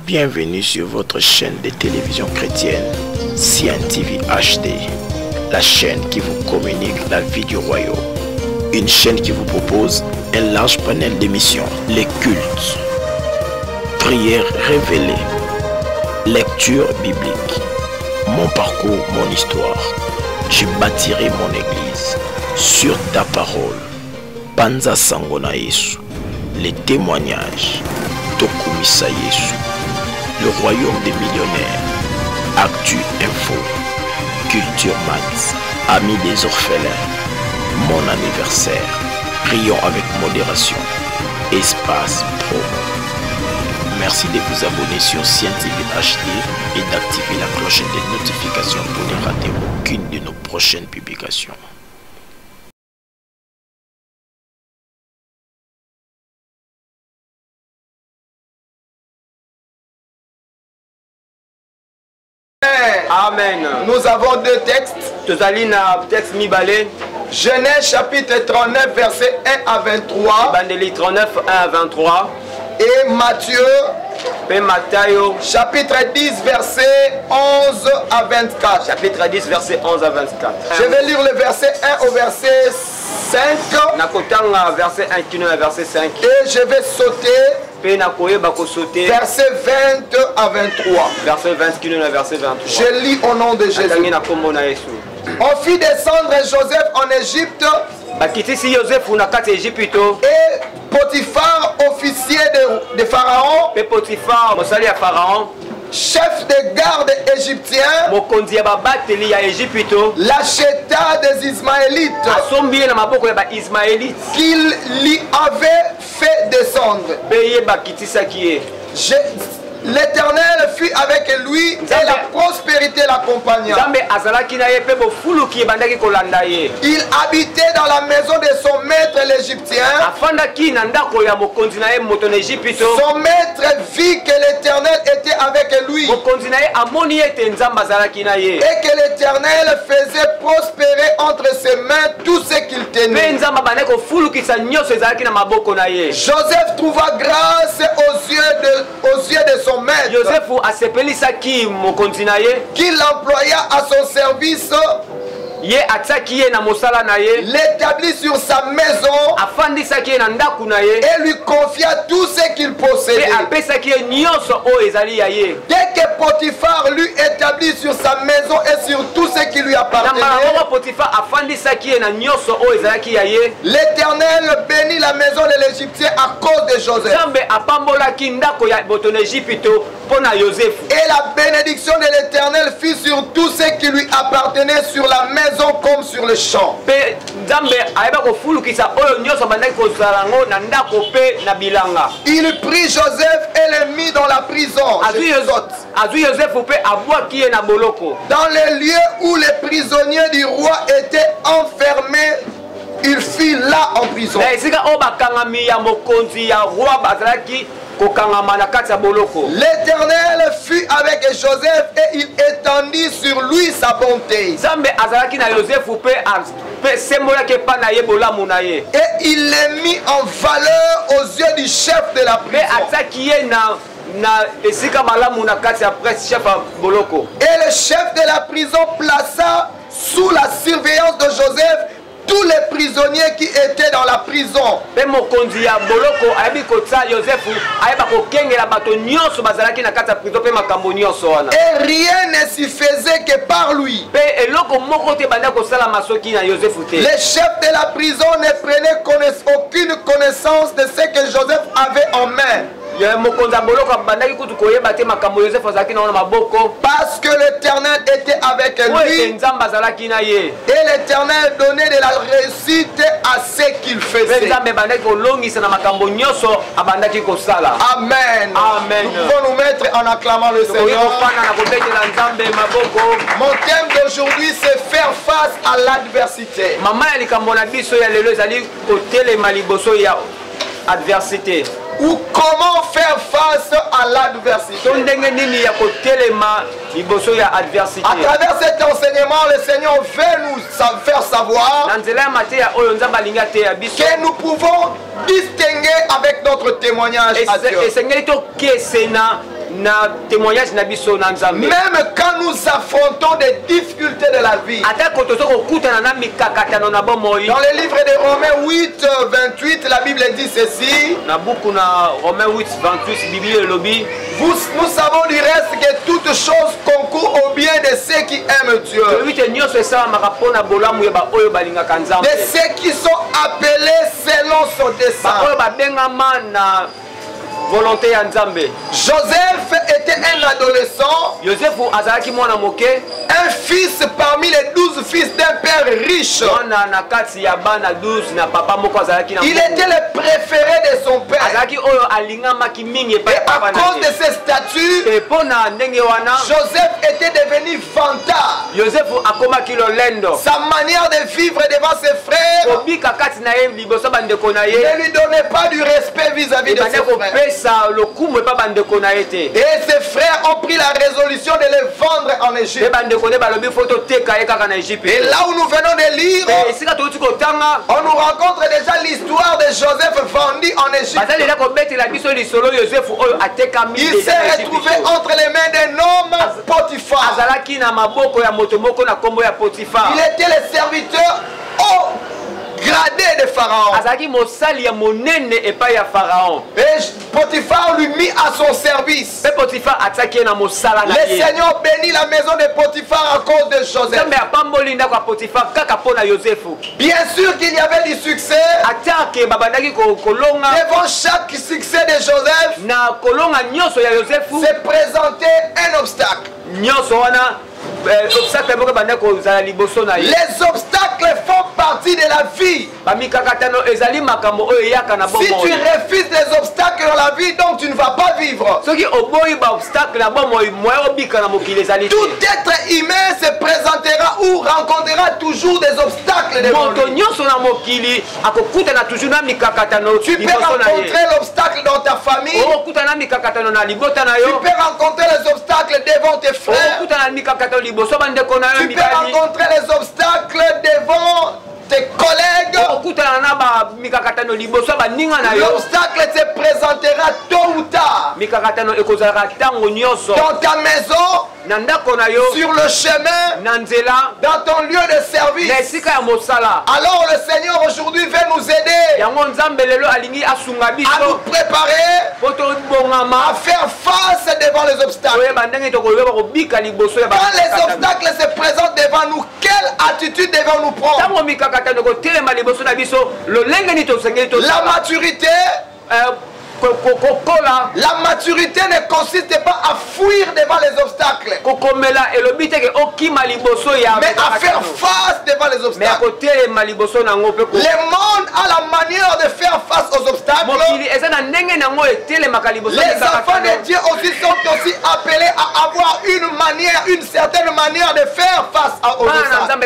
Bienvenue sur votre chaîne de télévision chrétienne, Cien TV HD, la chaîne qui vous communique la vie du royaume. Une chaîne qui vous propose un large panel d'émissions, les cultes, prières révélées, lecture biblique, mon parcours, mon histoire. Je bâtirai mon église sur ta parole. Panza Sangona Yesu, les témoignages, Tokumisa Yesu, le royaume des millionnaires, Actu Info, Culture Max, Amis des orphelins, mon anniversaire, prions avec modération, Espace Promo. Merci de vous abonner sur Cien TV HD et d'activer la cloche des notifications pour ne rater aucune de nos prochaines publications. Amen. Nous avons deux textes. Texte Mibale. Genèse chapitre 39 verset 1 à 23. Bandeli 39 1 à 23. Et Matthieu chapitre 10 verset 11 à 24. Chapitre 10 verset 11 à 24. Je vais lire le verset 1 au verset 5. Nakotanga verset 1 qui à verset 5. Et je vais sauter verset 20 à 23. Verset 20 qui à verset 23. Je lis au nom de Jésus. On fit descendre Joseph en Égypte. Et Potiphar, officier de Pharaon, chef de garde égyptien, l'acheta des Ismaélites qu'il lui avait fait descendre. L'Éternel fut avec lui et la prospérité l'accompagna. Il habitait dans la maison de son maître l'Égyptien. Son maître vit que l'Éternel était avec lui et que l'Éternel faisait prospérer entre ses mains tout ce qu'il tenait. Joseph trouva grâce aux yeux de son maître, qu'il employa à son service, l'établit sur sa maison et lui confia tout ce qu'il possédait. Dès que Potiphar lui établit sur sa maison et sur tout ce qui lui appartenait, l'Éternel bénit la maison de l'Égyptien à cause de Joseph. Et la bénédiction de l'Éternel fut sur tout ce qui lui appartenait sur la maison comme sur le champ. Il prit Joseph et le mit dans la prison. Dans les lieux où les prisonniers du roi étaient enfermés, il fut là en prison. L'Éternel fut avec Joseph et il étendit sur lui sa bonté. Et il les mit en valeur aux yeux du chef de la prison. Et le chef de la prison plaça sous la surveillance de Joseph tous les prisonniers qui étaient dans la prison. Et rien ne s'y faisait que par lui. Les chefs de la prison ne prenaient aucune connaissance de ce que Joseph avait en main. Parce que l'Éternel était avec lui et l'Éternel donnait de la réussite à ce qu'il faisait. Amen. Nous pouvons nous mettre en acclamant le Seigneur. Mon thème d'aujourd'hui, c'est faire face à l'adversité. Ou comment faire face à l'adversité. À travers cet enseignement, le Seigneur veut nous faire savoir que nous pouvons distinguer avec notre témoignage à Dieu. na témoignage na biso na Nzambe. Même quand nous affrontons des difficultés de la vie. Dans le livre de Romains 8, 28, la Bible dit ceci. Nous savons du reste que toutes choses concourent au bien de ceux qui aiment Dieu. De ceux qui sont appelés selon son dessein. Volonté ya Nzambe. Joseph était un adolescent, un fils parmi les 12 fils d'un père riche. Il était le préféré de son père. Et à cause de ses statuts, Joseph était devenu vantard. Sa manière de vivre devant ses frères ne lui donnait pas du respect vis-à-vis de ses frères. Et ses frères ont pris la résolution de le vendre en Égypte. Et là où nous venons de lire, on nous rencontre déjà l'histoire de Joseph vendu en Égypte. Il s'est retrouvé entre les mains d'un homme, Potiphar. Il était le serviteur gradé de Pharaon. Et Potiphar lui mit à son service. Le Seigneur bénit la maison de Potiphar à cause de Joseph. Bien sûr qu'il y avait du succès. Devant chaque succès de Joseph, se présentait un obstacle. Les obstacles font partie de la vie. Si tu refuses les obstacles dans la vie, donc tu ne vas pas vivre. Tout être humain se présentera ou rencontrera toujours des obstacles devant lui. Tu peux rencontrer l'obstacle dans ta famille. Tu peux rencontrer les obstacles devant tes frères. Tu peux rencontrer les obstacles devant tes collègues. L'obstacle se présentera tôt ou tard dans ta maison, sur le chemin, dans ton lieu de service. Alors le Seigneur aujourd'hui veut nous aider à nous préparer à faire face devant les obstacles. Quand les obstacles se présentent devant nous, quelle attitude devons-nous prendre? La maturité. La maturité ne consiste pas à fuir devant les obstacles, mais à faire face devant les obstacles. Le monde a la manière de faire face aux obstacles. Les enfants de Dieu aussi sont aussi appelés à avoir une certaine manière de faire face aux obstacles.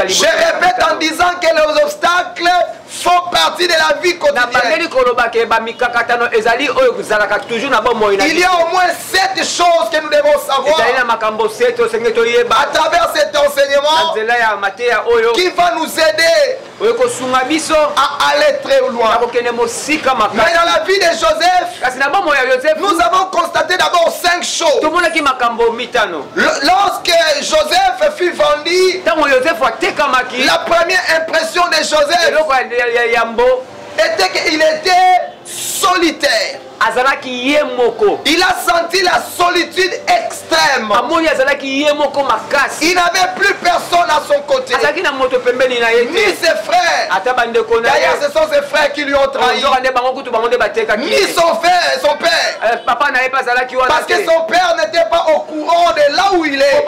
Je répète en disant que les obstacles font partie de la vie quotidienne. Il y a au moins 7 choses que nous devons savoir à travers cet enseignement qui va nous aider à aller très loin. Mais dans la vie de Joseph, nous avons constaté d'abord 5 choses. Lorsque Joseph fut vendu, la première impression de Joseph était qu'il était solitaire. Il a senti la solitude extrême. Il n'avait plus personne à son côté, ni ses frères. D'ailleurs, ce sont ses frères qui lui ont trahi, ni son père. Parce que son père n'était pas au courant de là où il est.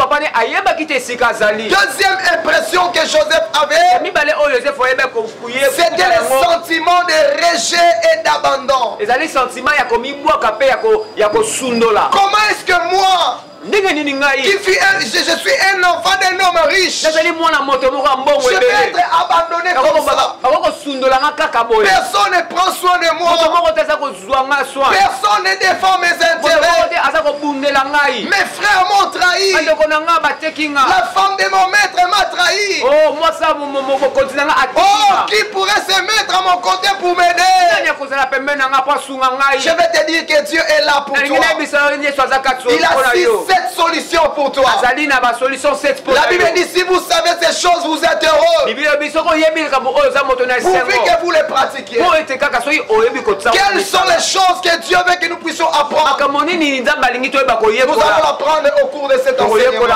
Deuxième impression que Joseph avait, c'était le sentiment de rejet et d'abandon. Comment est-ce que moi, je suis un enfant d'un homme riche, je vais être abandonné comme ça? Personne ne prend soin de moi. Personne ne défend mes intérêts. Mes frères m'ont trahi. La femme de mon maître m'a trahi. Oh, qui pourrait se mettre à mon côté pour m'aider? Je vais te dire que Dieu est là pour toi. Il a 7 solutions pour toi. La Bible dit, si vous savez ces choses, vous êtes heureux. Pourvu que vous les pratiquiez. Quelles sont les choses que Dieu veut que nous puissions apprendre? Nous allons l'apprendre au cours de cet enseignement.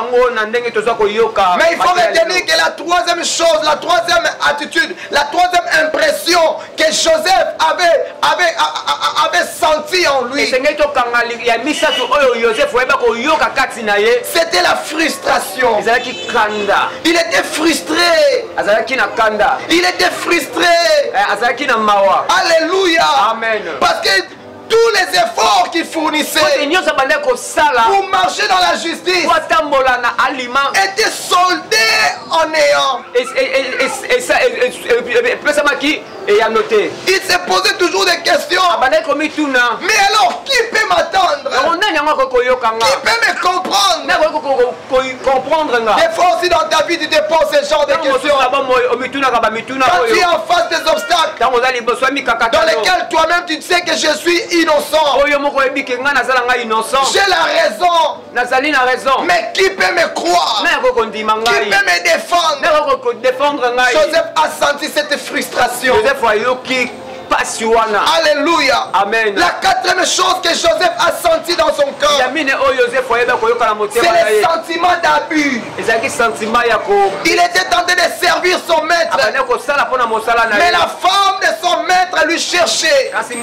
Mais il faut retenir que la troisième chose, la troisième attitude, la troisième impression que Joseph avait senti en lui, c'était la frustration. Il était frustré. Il était frustré. Alléluia. Amen. Parce que tous les efforts qu'il fournissait pour marcher dans la justice étaient soldés en néant. Il se posait toujours des questions. Mais alors, qui peut m'attendre? Qui peut me comprendre? Des fois aussi dans ta vie, tu te poses ce genre de questions. Quand tu es en face des obstacles dans lesquels toi-même tu sais que je suis innocent, j'ai la raison, mais qui peut me croire? Qui peut me défendre? Joseph a senti cette frustration. Alléluia. Amen. La quatrième chose que Joseph a senti dans son cœur, c'est le sentiment d'abus. Il était tenté de servir son maître, mais la femme de son maître lui cherchait, lui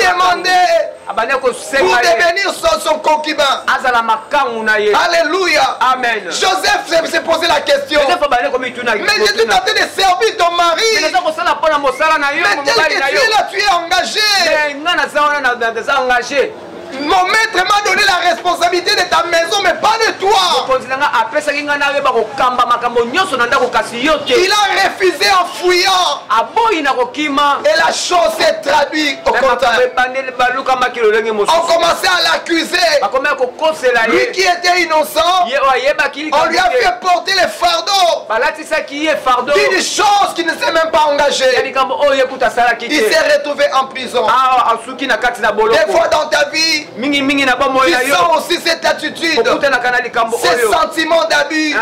demandait pour devenir son concubin. Alléluia. Amen. Joseph s'est posé la question, mais je suis tenté de servir ton mari, mais tel que tu es là, tu es engagé. Mon maître m'a donné la responsabilité de ta maison, mais pas de toi. Il a refusé en fouillant. Et la chose s'est traduite au contraire. On commençait à l'accuser. Lui qui était innocent, on lui a fait porter les fardeaux d'une chose qui ne s'est même pas engagée. Il s'est retrouvé en prison. Des fois dans ta vie, tu sens aussi cette attitude, ces sentiments d'abus.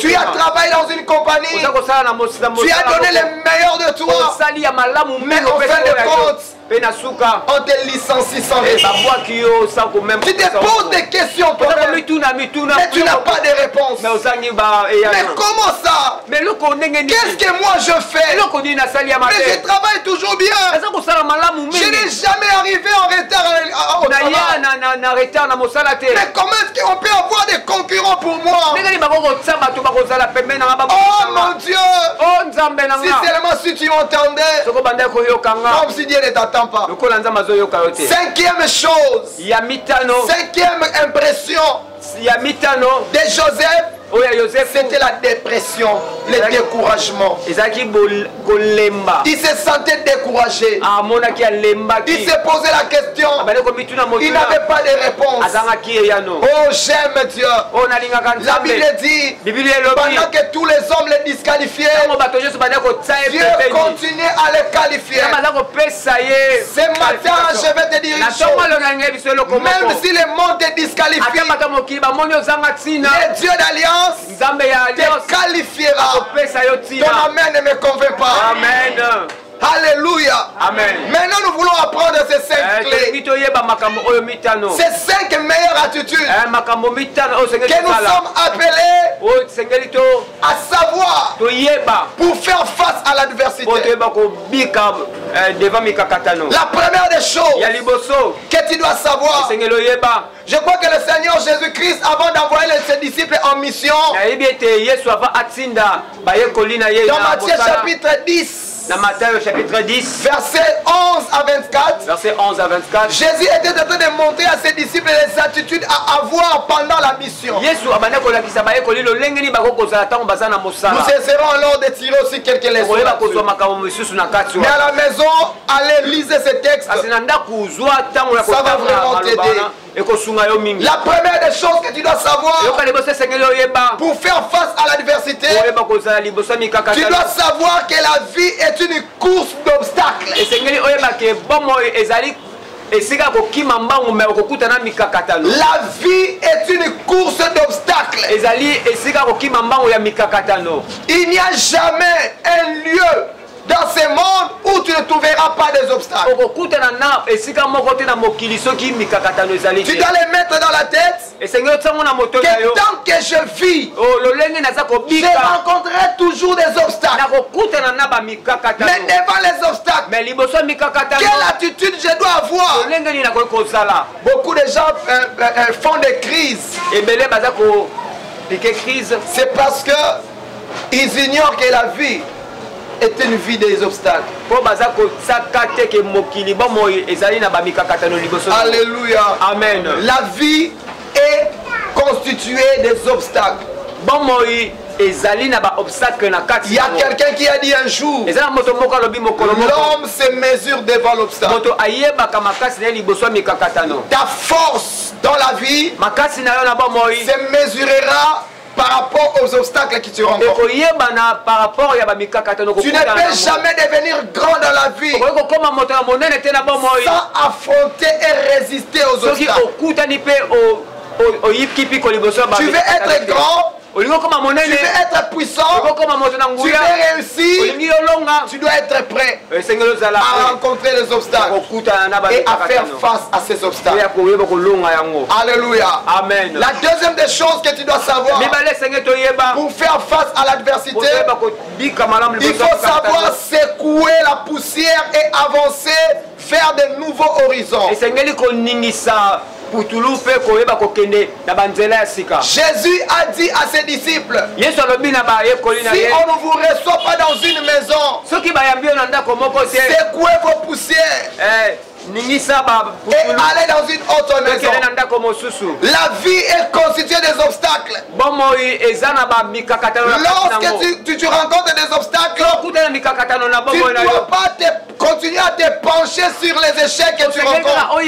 Tu as travaillé dans une compagnie, tu as donné le meilleur de toi, mais en fin de compte, on te licencie sans raison. Tu te poses des questions toi-même, mais tu n'as pas de réponse. Mais comment ça? Qu'est-ce que moi je fais? Mais je travaille toujours bien. Je n'ai jamais arrivé en retard au travail. Mais comment est-ce qu'on peut avoir des concurrents pour moi? Oh mon Dieu! Si seulement si tu m'entendais, comme si Dieu ne t'attend pas. Cinquième chose, cinquième impression de Joseph, c'était la dépression, le découragement. Il se sentait découragé. Il se posait la question. Il n'avait pas de réponse. Oh, j'aime Dieu. La Bible dit, pendant que tous les hommes les disqualifiaient, Dieu continuait à les qualifier. Ce matin, je vais te dire une chose. Même si le monde te disqualifie, le Dieu d'alliance te qualifiera. Ton amen ne me convainc pas. Amen. Alléluia. Amen. Maintenant nous voulons apprendre ces 5 clés. Ces 5 meilleures attitudes que nous sommes appelés à savoir pour faire face à l'adversité. La première des choses que tu dois savoir, je crois que le Seigneur Jésus-Christ, avant d'envoyer ses disciples en mission, dans Matthieu chapitre 10, dans Matthieu chapitre 10, versets 11 à 24. Verset 11 à 24. Jésus était en train de montrer à ses disciples les attitudes à avoir pendant la mission. Nous essaierons alors de tirer aussi quelques leçons. Mais à la maison, allez lire ces textes. Ça va vraiment t'aider. La première des choses que tu dois savoir pour faire face à l'adversité, tu dois savoir que la vie est une course d'obstacles. La vie est une course d'obstacles. Il n'y a jamais un lieu dans ce monde où tu ne trouveras pas des obstacles. Tu dois les mettre dans la tête que tant que je vis, je rencontrerai toujours des obstacles. Mais devant les obstacles, quelle attitude je dois avoir? Beaucoup de gens font des crises. C'est parce qu'ils ignorent que la vie est une vie des obstacles. Alléluia. Amen. La vie est constituée des obstacles. Il y a quelqu'un qui a dit un jour, l'homme se mesure devant l'obstacle. Ta force dans la vie se mesurera par rapport aux obstacles que tu rencontres. Tu ne peux jamais devenir grand dans la vie sans affronter et résister aux obstacles. Tu veux être grand, tu veux être puissant, tu veux réussir, tu dois être prêt à rencontrer les obstacles et à faire face à ces obstacles. Alléluia. Amen. La deuxième des choses que tu dois savoir pour faire face à l'adversité, il faut savoir secouer la poussière et avancer vers de nouveaux horizons. Jésus a dit à ses disciples, si on ne vous reçoit pas dans une maison, secouez vos poussières et allez dans une autre maison. La vie est constituée des obstacles. Lorsque tu rencontres des obstacles, tu ne dois pas continuer à te pencher sur les échecs que tu rencontres en te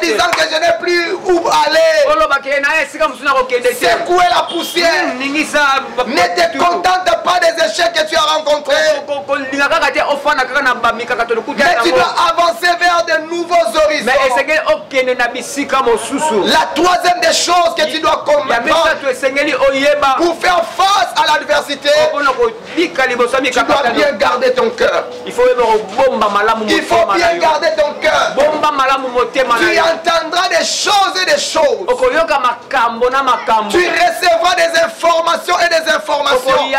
disant que je n'ai plus où aller. Secouer la poussière. Ne te contente pas des échecs que tu as rencontrés, mais tu dois avancer vers de nouveaux horizons. La troisième des choses que tu dois comprendre pour faire face à l'adversité, tu dois bien garder ton cœur. Il faut bien garder ton cœur. Tu entendras des choses et des choses. Tu recevras des informations et des informations.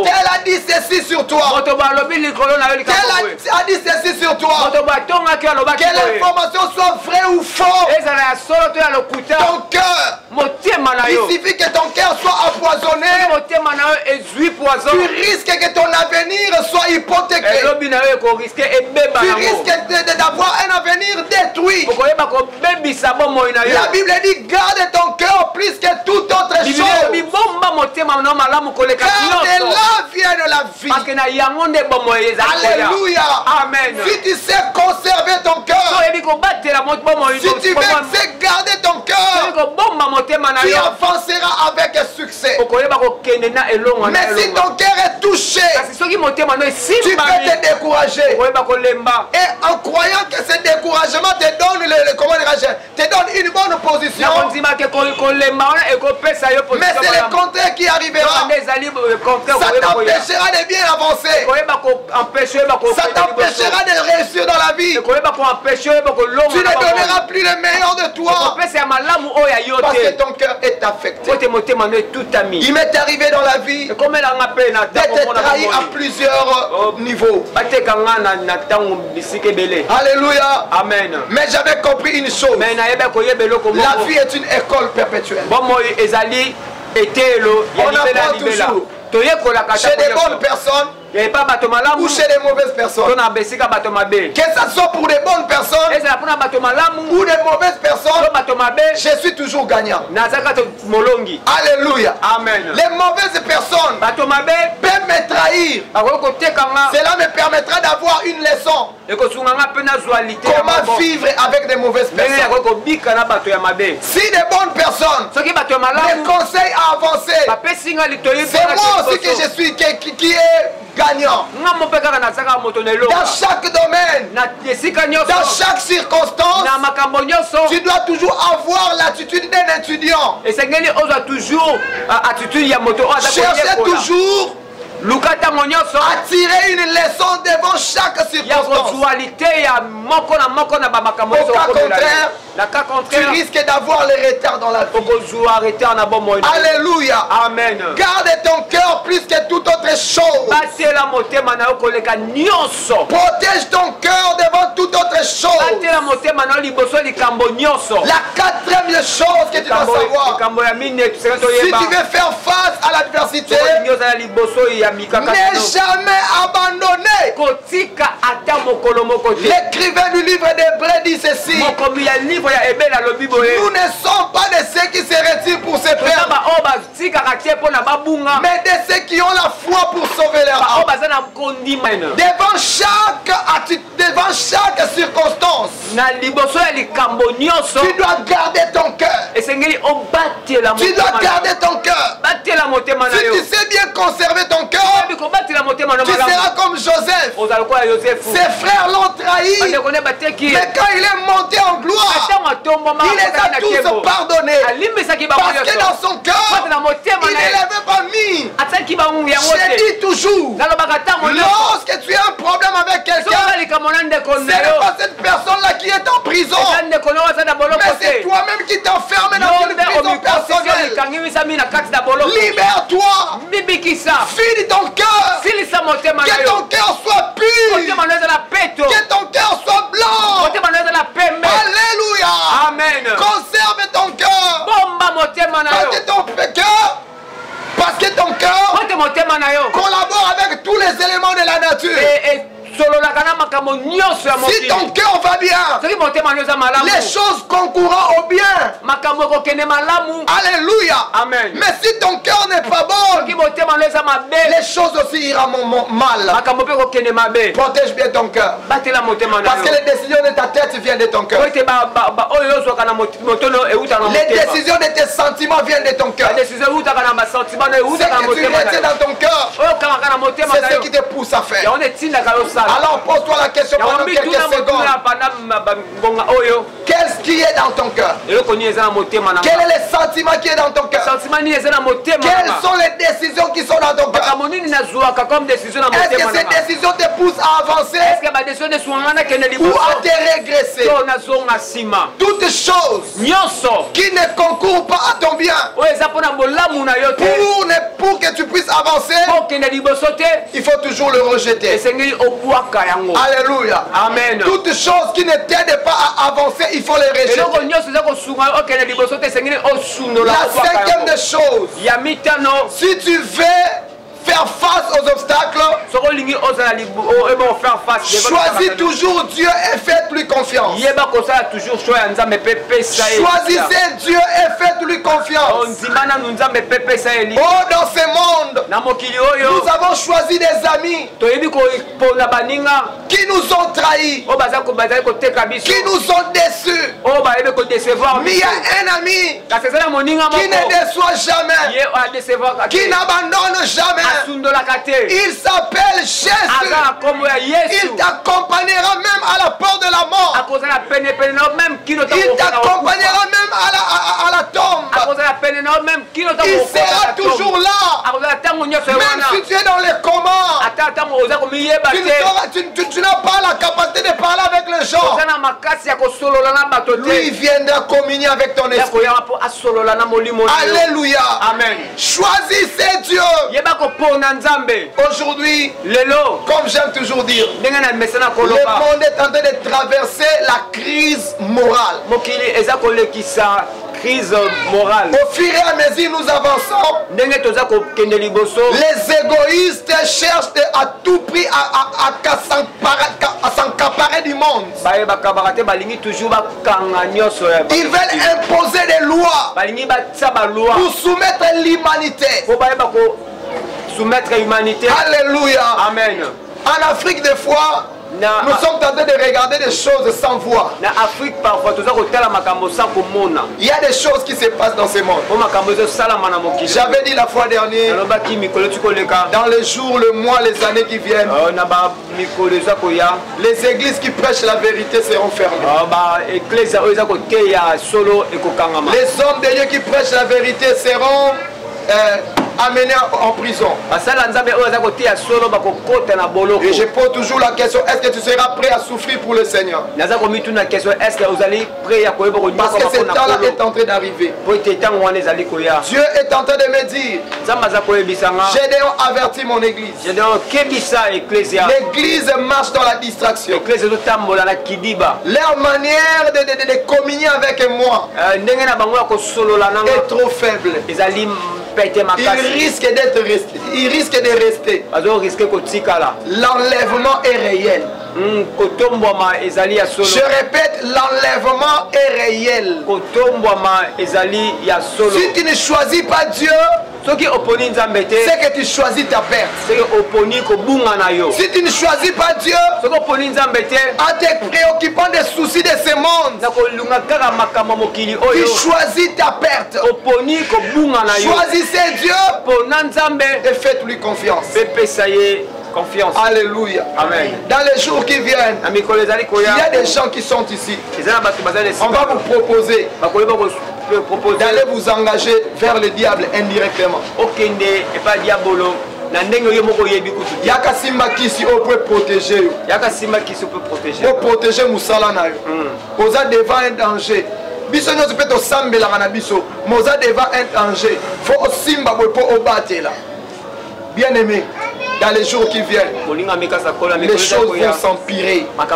Tel a dit ceci sur toi. Quelle a dit ceci sur toi? Quelle information soit vraie ou fausse, ton cœur, il suffit que ton cœur soit empoisonné, tu risques que ton avenir soit hypothéqué, tu risques d'avoir un avenir détruit. La Bible dit garde ton cœur plus que toute autre chose, car de là vient la vie. Alléluia. Amen. Si tu sais conserver ton cœur, si tu veux garder ton cœur, tu avanceras avec succès. Mais si ton cœur est touché, tu peux te décourager. Et en croyant que ce découragement te donne une bonne position, mais c'est le contraire qui arrivera. Ça t'empêchera de bien avancer. Ça t'empêchera de réussir dans la vie. Tu ne donneras plus le meilleur de toi parce que ton cœur est affecté. Il m'est arrivé dans la vie d'être trahi à plusieurs niveaux. Alléluia. Amen. Mais j'avais compris une chose. La vie est une école perpétuelle. On apprend toujours. Chez des bonnes personnes, ou chez les mauvaises personnes. Que ce soit pour des bonnes personnes ou des mauvaises personnes, je suis toujours gagnant. Alléluia. Amen. Les mauvaises personnes peuvent me trahir. Cela me permettra d'avoir une leçon. Comment vivre avec des mauvaises personnes. Si des bonnes personnes me conseillent à avancer, c'est moi aussi que je suis qui est gagnant. Dans chaque domaine, dans chaque circonstance, tu dois toujours avoir l'attitude d'un étudiant. Cherchez toujours attirer une leçon devant chaque circonstance. Au cas contraire, tu risques d'avoir les retards dans la vie. Alléluia. Amen. Garde ton cœur plus que toute autre chose. Protège ton cœur devant toute autre chose. La quatrième chose que tu dois savoir, si tu veux faire face à l'adversité, n'aie jamais abandonné. L'écrivain du livre d'Hébreux dit ceci: nous ne sommes pas de ceux qui se retirent pour se perdre, mais de ceux qui ont la foi pour sauver leur âme. Devant chaque circonstance, tu dois garder ton cœur. Tu dois garder ton cœur. Si tu sais bien conserver ton cœur, tu seras comme Joseph. Ses frères l'ont trahi, mais quand il est monté en gloire, il les a tous pardonnés. Parce que dans son cœur, il ne l'avait pas mis. Je dis toujours, lorsque tu as un problème avec quelqu'un, ce n'est pas cette personne-là qui est en prison, mais c'est toi-même qui t'enfermes dans une prison personnelle. Libère-toi. File ton cœur. Que ton cœur soit pur. Que ton cœur soit blanc. Alléluia. Amen. Conserve ton cœur. Parce que ton cœur collabore avec tous les éléments de la nature. Si ton cœur va bien, les choses concourront au bien. Alléluia. Amen. Mais si ton cœur n'est pas bon, les choses aussi iront mal. Protège bien ton cœur. Parce que les décisions de ta tête viennent de ton cœur. Les décisions de tes sentiments viennent de ton cœur. Ce que tu retiens dans ton cœur, c'est ce qui te pousse à faire. Alors pose-toi la question pendant quelques secondes. Qu'est-ce qui est dans ton cœur? Quel est le sentiment qui est dans ton cœur? Quelles sont les décisions qui sont dans ton cœur? Est-ce que ces décisions te poussent à avancer ou à te régresser? Toutes choses qui ne concourent pas à ton bien, pour que tu puisses avancer, il faut toujours le rejeter. Alléluia. Amen. Toutes choses qui ne t'aident pas à avancer, il faut les rejeter. La cinquième des choses, si tu veux faire face aux obstacles, choisis toujours Dieu et faites-lui confiance. Choisissez Dieu et faites-lui confiance. Oh, dans ce monde, nous avons choisi des amis qui nous ont trahis, qui nous ont déçus. Mais il y a un ami qui ne déçoit jamais, qui n'abandonne jamais. Il s'appelle Jésus. Il t'accompagnera même à la porte de la mort. Il t'accompagnera même à la tombe. Il sera toujours là. Même si tu es dans les comas, tu n'as pas la capacité de parler avec les gens. Lui, il viendra communier avec ton esprit. Alléluia. Amen. Choisissez Dieu. Aujourd'hui, comme j'aime toujours dire, le monde est en train de traverser la crise morale. Au fur et à mesure nous avançons, les égoïstes cherchent à tout prix à s'accaparer du monde. Ils veulent imposer des lois pour soumettre l'humanité. Alléluia. Amen. En Afrique, des fois, nous sommes tentés de regarder des choses sans voir. Il y a des choses qui se passent dans ce monde. J'avais dit la fois dernière, dans les jours, le mois, les années qui viennent, les églises qui prêchent la vérité seront fermées. Les hommes de Dieu qui prêchent la vérité seront amenés en prison. Et je pose toujours la question, est-ce que tu seras prêt à souffrir pour le Seigneur? Parce que ce temps-là est en train d'arriver. Dieu est en train de me dire, Gédéon avertit mon église. L'église marche dans la distraction. Leur manière de communier avec moi est trop faible. Il risque de rester. L'enlèvement est réel. Je répète, l'enlèvement est réel. Si tu ne choisis pas Dieu, c'est que tu choisis ta perte. Si tu ne choisis pas Dieu, en te préoccupant des soucis de ce monde, tu choisis ta perte. Choisissez Dieu et faites-lui confiance. Alléluia. Amen. Dans les jours qui viennent, il y a des gens qui sont ici. On va vous proposer d'aller vous engager vers le diable indirectement. Yaka simba kisi on peut protéger. Pour protéger Moussala na yo. Oza devant un danger. Biso nyo peut to sambela na biso. Moza devant un danger. Faut simba pour obatela. Bien aimé. Dans les jours qui viennent, les choses vont s'empirer. La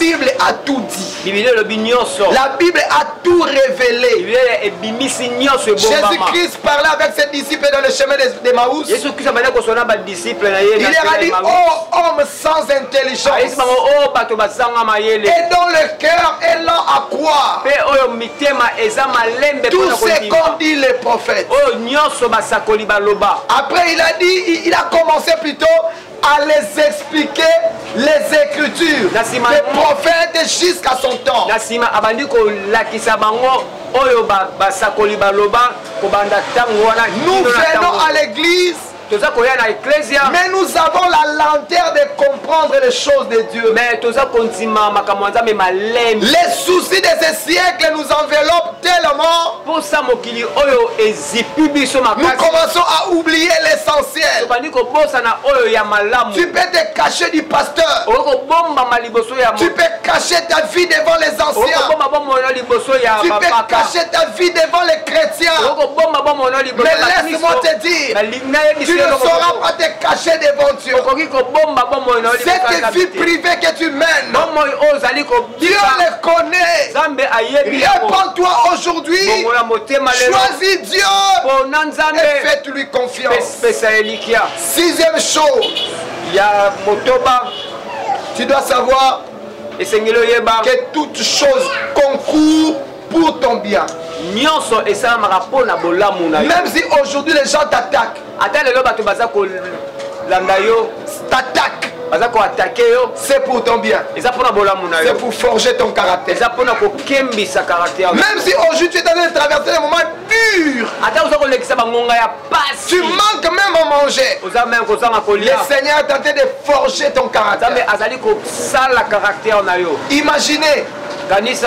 Bible a tout dit. La Bible a tout révélé. Jésus-Christ parlait avec ses disciples dans le chemin d'Emmaüs. Il leur a dit, oh homme sans intelligence, et dont le cœur est lent à croire tout ce qu'ont dit les prophètes. Après il a dit, il a commencé plutôt à les expliquer les Écritures, les prophètes jusqu'à son temps. Nous venons à l'église, mais nous avons la lenteur de comprendre les choses de Dieu. Les soucis de ce siècle nous enveloppent tellement. Nous commençons à oublier l'essentiel. Tu peux te cacher du pasteur. Tu peux cacher ta vie devant les anciens. Tu peux cacher ta vie devant les chrétiens. Mais laisse-moi te dire, tu ne sauras pas te cacher devant Dieu. Cette vie privée que tu mènes, Dieu le connaît. Réponds-toi aujourd'hui. Choisis Dieu et faites-lui confiance. Sixième chose, tu dois savoir que toute chose concourt pour ton bien. Même si aujourd'hui les gens t'attaquent, c'est pour ton bien. C'est pour forger ton caractère. Même si aujourd'hui tu es en train de traverser des moments durs, tu manques même à manger, le Seigneur est en train de forger ton caractère. Imaginez,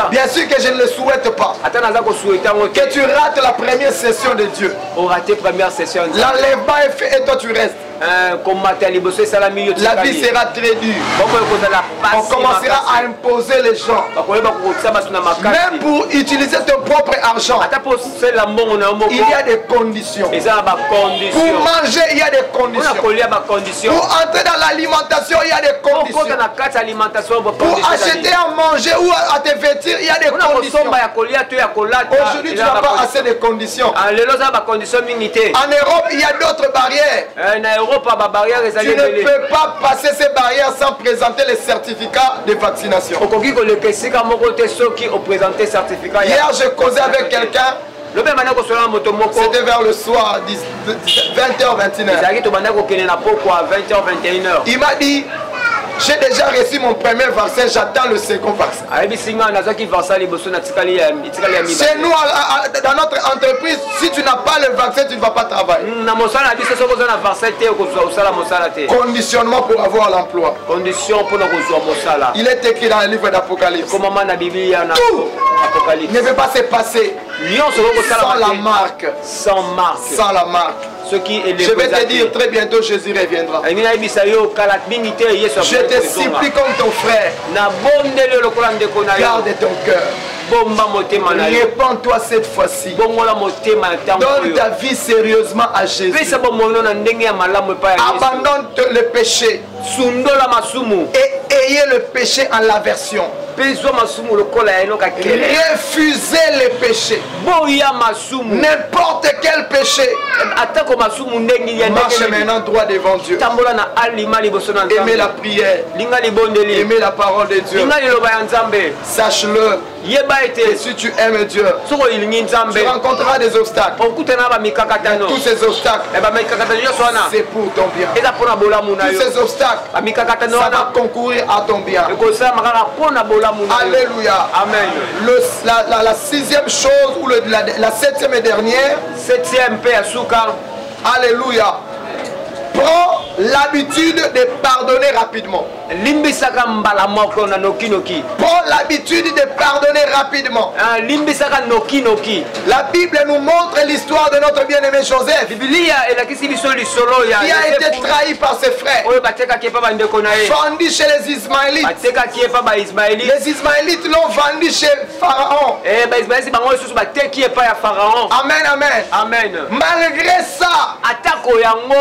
bien sûr que je ne le souhaite pas, que tu rates la première session de Dieu. L'enlèvement est fait et toi tu restes. La vie sera très dure. On commencera à imposer les gens. Même pour utiliser ton propre argent, il y a des conditions. Pour manger, il y a des conditions. Pour entrer dans l'alimentation, il y a des conditions. Pour acheter à manger ou à te vêtir, il y a des conditions. Aujourd'hui, tu n'as pas assez de conditions. En Europe, il y a d'autres barrières. Tu ne peux pas passer ces barrières sans présenter les certificats de vaccination. Hier, je causais avec quelqu'un. C'était vers le soir, 20h29. Il m'a dit, j'ai déjà reçu mon premier vaccin, j'attends le second vaccin. Chez nous, dans notre entreprise, si tu n'as pas le vaccin, tu ne vas pas travailler. Conditionnement pour avoir l'emploi. Il est écrit dans le livre d'Apocalypse. Tout ne peut pas se passer sans la marque. Sans la marque. Je vais te dire très bientôt, Jésus reviendra. Je te supplie comme ton frère. Garde ton cœur. Répands-toi cette fois-ci. Donne ta vie sérieusement à Jésus. Abandonne le péché. Et ayez le péché en l'aversion. Refusez les péchés. N'importe quel péché. Marche maintenant droit devant Dieu. Aimez la prière. Aimez la parole de Dieu. Sache-le. Et si tu aimes Dieu, tu rencontreras des obstacles. Tous ces obstacles, c'est pour ton bien. Tous ces obstacles, ça va concourir à ton bien. Alléluia. Amen. La sixième chose, ou la septième et dernière. Alléluia. Prends l'habitude de pardonner rapidement. Prends l'habitude de pardonner rapidement. La Bible nous montre l'histoire de notre bien-aimé Joseph, qui a été trahi par ses frères, vendu chez les Ismaélites. Les Ismaélites l'ont vendu chez Pharaon. Amen, amen, amen. Malgré ça,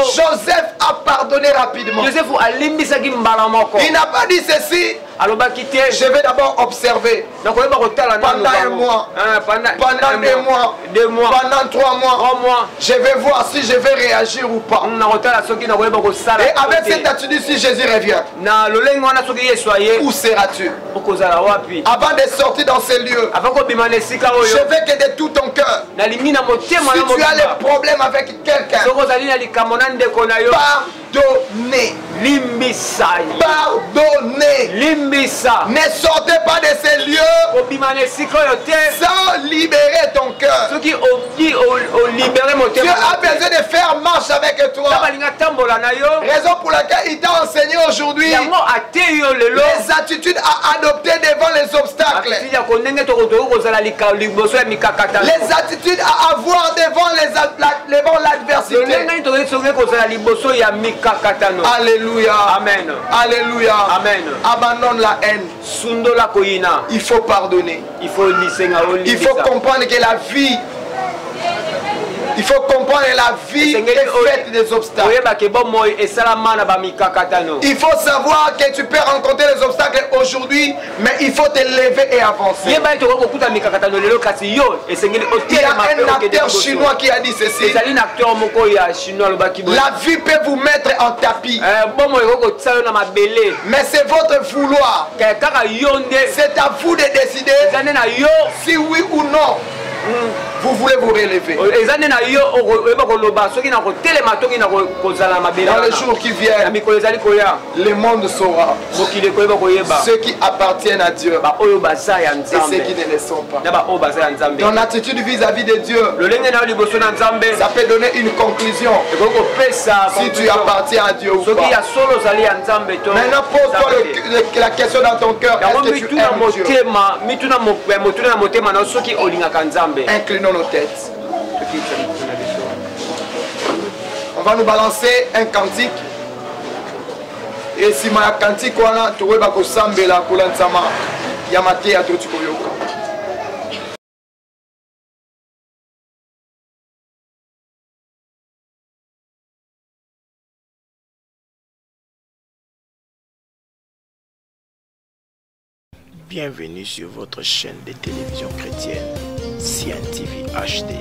Joseph a pardonné rapidement. Il n'a pas dit ceci. Je vais d'abord observer pendant un mois, pendant 2 mois, pendant 3 mois. Je vais voir si je vais réagir ou pas. Et avec cette attitude, si Jésus revient, où seras-tu? Avant de sortir dans ces lieux, je veux que de tout ton cœur, si tu as des problèmes avec quelqu'un, pardonnez. Pardonnez. Ne sortez pas de ces lieux sans libérer ton cœur. Dieu a besoin de faire marche avec toi. Raison pour laquelle il t'a enseigné aujourd'hui les attitudes à adopter devant les obstacles. Les attitudes à avoir devant l'adversité. Alléluia. Amen. Alléluia. Amen. Abandonne la haine. Il faut pardonner. Il faut comprendre que la vie, il faut comprendre que la vie est faite des obstacles. Il faut savoir que tu peux rencontrer les obstacles aujourd'hui, mais il faut te lever et avancer. Il y a un acteur chinois qui a dit ceci: la vie peut vous mettre en tapis, mais c'est votre vouloir. C'est à vous de décider si oui ou non vous voulez vous relever. Dans les jours qui viennent, le monde saura ceux qui appartiennent à Dieu et ceux qui ne le sont pas. Ton attitude vis-à-vis de Dieu, ça peut donner une conclusion si tu appartiens à Dieu ou pas. Maintenant, pose-toi la question dans ton cœur: est-ce que tu aimes Dieu? Inclinons nos têtes. On va nous balancer un cantique. Et si ma cantique wana toyeba ko sambela kulansama ya mate ya toti koyoka. Bienvenue sur votre chaîne de télévision chrétienne, CNTV HD,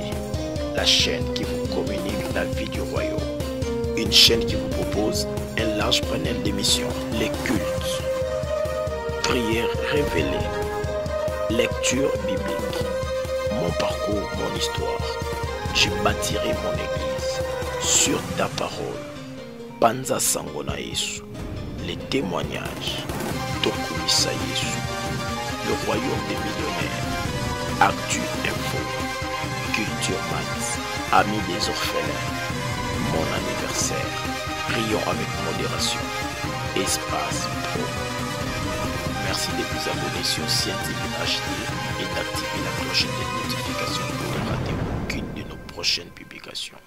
la chaîne qui vous communique la vie du royaume. Une chaîne qui vous propose un large panel d'émissions. Les cultes, prières révélées, lecture biblique, mon parcours, mon histoire. Je bâtirai mon église sur ta parole. Panza Sangona Yesu, les témoignages, Tokumisa Yesu, le royaume des millionnaires, Actu Info, Culture Max, Amis des orphelins, mon anniversaire, prions avec modération, Espace Pro. Merci de vous abonner sur CNTV HD et d'activer la cloche des notifications pour ne rater aucune de nos prochaines publications.